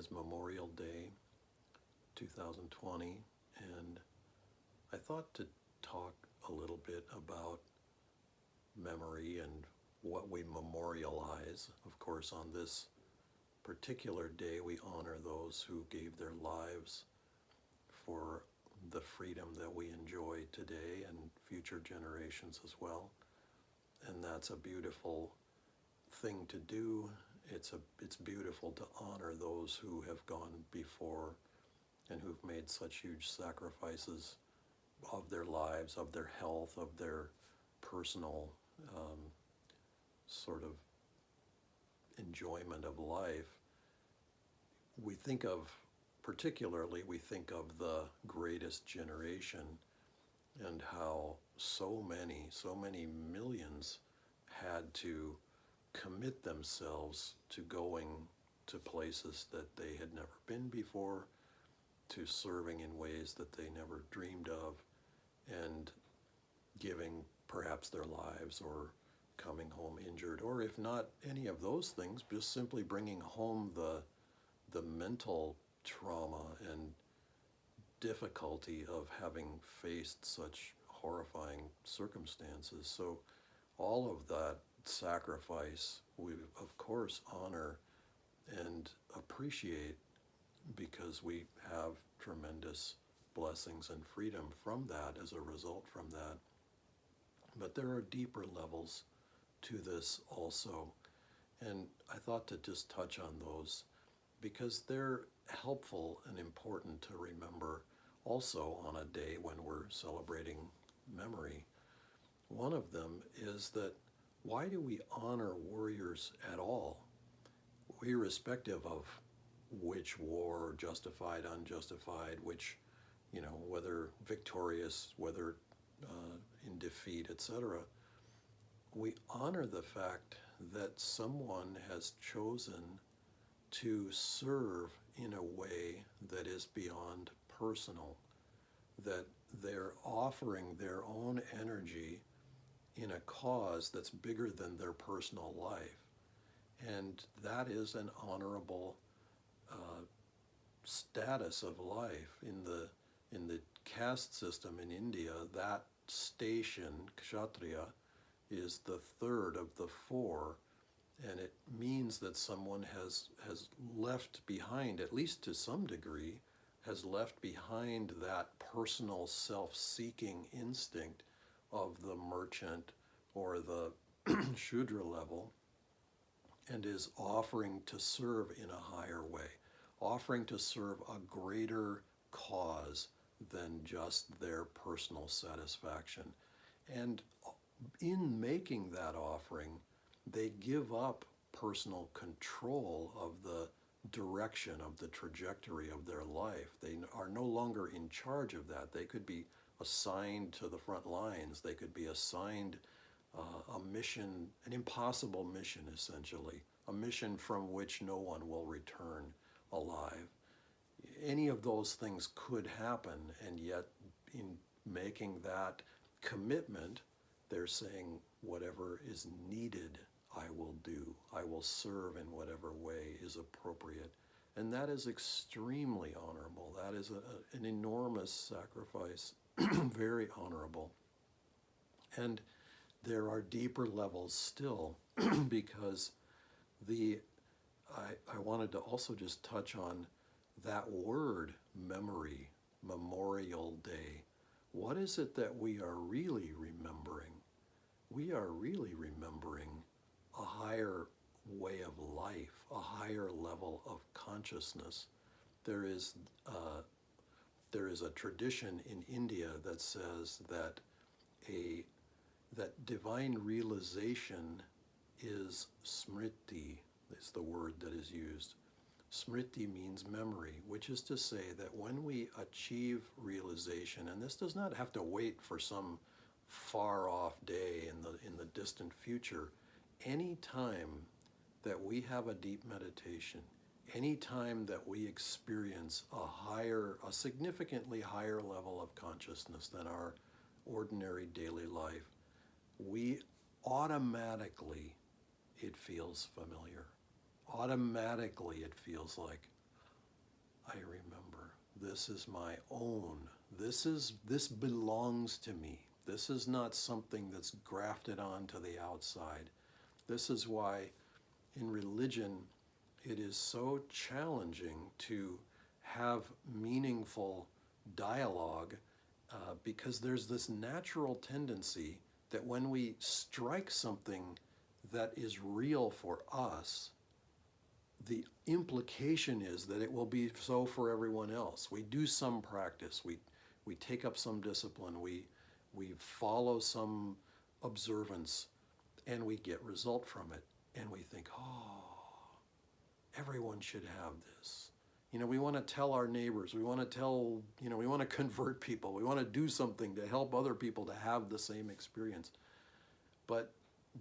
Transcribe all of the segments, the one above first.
is Memorial Day 2020, and I thought to talk a little bit about memory and what we memorialize. Of course, on this particular day, we honor those who gave their lives for the freedom that we enjoy today and future generations as well. And that's a beautiful thing to do. It's beautiful to honor those who have gone before and who've made such huge sacrifices of their lives, of their health, of their personal um, sort of enjoyment of life. Particularly, we think of the greatest generation and how so many millions had to commit themselves to going to places that they had never been before, to serving in ways that they never dreamed of, and giving perhaps their lives or coming home injured, or if not any of those things, just simply bringing home the mental trauma and difficulty of having faced such horrifying circumstances. So all of that sacrifice we of course honor and appreciate because we have tremendous blessings and freedom from that as a result from that. But there are deeper levels to this also, and I thought to just touch on those because they're helpful and important to remember also on a day when we're celebrating memory. One of them is that why do we honor warriors at all, irrespective of which war, justified, unjustified, which, whether victorious, whether in defeat, etc. We honor the fact that someone has chosen to serve in a way that is beyond personal, that they're offering their own energy in a cause that's bigger than their personal life. And that is an honorable status of life. In the caste system in India, that station, kshatriya, is the third of the four, and it means that someone has left behind, at least to some degree, has left behind that personal self-seeking instinct of the merchant or the Shudra level, and is offering to serve in a higher way, offering to serve a greater cause than just their personal satisfaction. And in making that offering, they give up personal control of the direction of the trajectory of their life. They are no longer in charge of that. They could be assigned to the front lines. They could be assigned a mission, an impossible mission essentially, a mission from which no one will return alive. Any of those things could happen, and yet in making that commitment, they're saying whatever is needed, I will do. I will serve in whatever way is appropriate. And that is extremely honorable. That is an enormous sacrifice, very honorable. And there are deeper levels still because I wanted to also just touch on that word memory, Memorial Day. What is it that we are really remembering? We are really remembering a higher way of life, a higher level of consciousness. There is a tradition in India that says that that divine realization is smriti, is the word that is used. Smriti means memory, which is to say that when we achieve realization, and this does not have to wait for some far off day in the distant future, any time that we have a deep meditation, any time that we experience a significantly higher level of consciousness than our ordinary daily life, we automatically, it feels familiar. Automatically it feels like, I remember. This is my own. This belongs to me. This is not something that's grafted onto the outside. This is why in religion it is so challenging to have meaningful dialogue because there's this natural tendency that when we strike something that is real for us, the implication is that it will be so for everyone else. We do some practice, we take up some discipline, we follow some observance, and we get result from it. And we think, oh, everyone should have this. We want to tell our neighbors, we want to tell, we want to convert people, we want to do something to help other people to have the same experience. But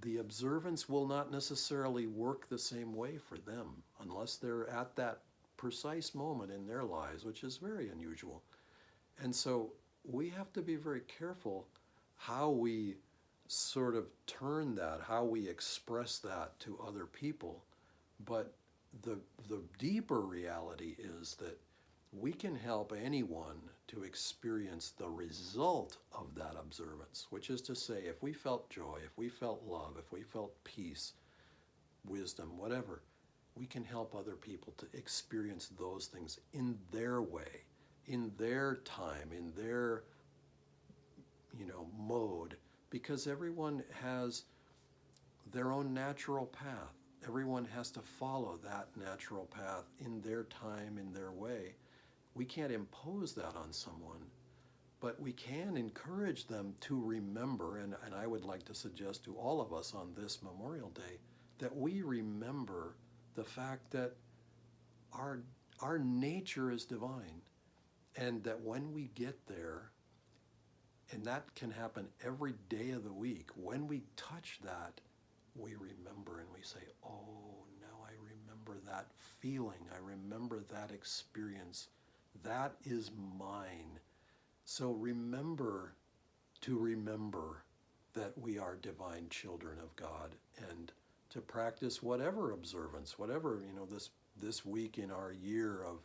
the observance will not necessarily work the same way for them unless they're at that precise moment in their lives, which is very unusual. And so we have to be very careful how we sort of turn that, how we express that to other people. But the deeper reality is that we can help anyone to experience the result of that observance, which is to say, if we felt joy, if we felt love, if we felt peace, wisdom, whatever, we can help other people to experience those things in their way, in their time, in their, mode, because everyone has their own natural path. Everyone has to follow that natural path in their time, in their way. We can't impose that on someone, but we can encourage them to remember, and I would like to suggest to all of us on this Memorial Day, that we remember the fact that our nature is divine, and that when we get there, and that can happen every day of the week, when we touch that, we remember and we say, oh, now I remember that feeling, I remember that experience. That is mine. So remember to remember that we are divine children of God, and to practice whatever observance, whatever, this week in our year of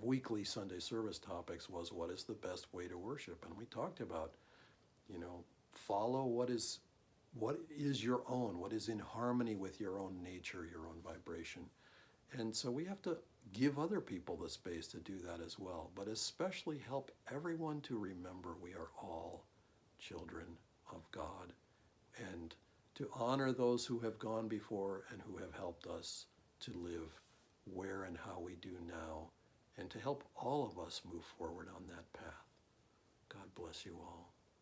weekly Sunday service topics was, what is the best way to worship? And we talked about, follow what is your own, what is in harmony with your own nature, your own vibration. And so we have to give other people the space to do that as well, but especially help everyone to remember we are all children of God, and to honor those who have gone before and who have helped us to live where and how we do now, and to help all of us move forward on that path. God bless you all.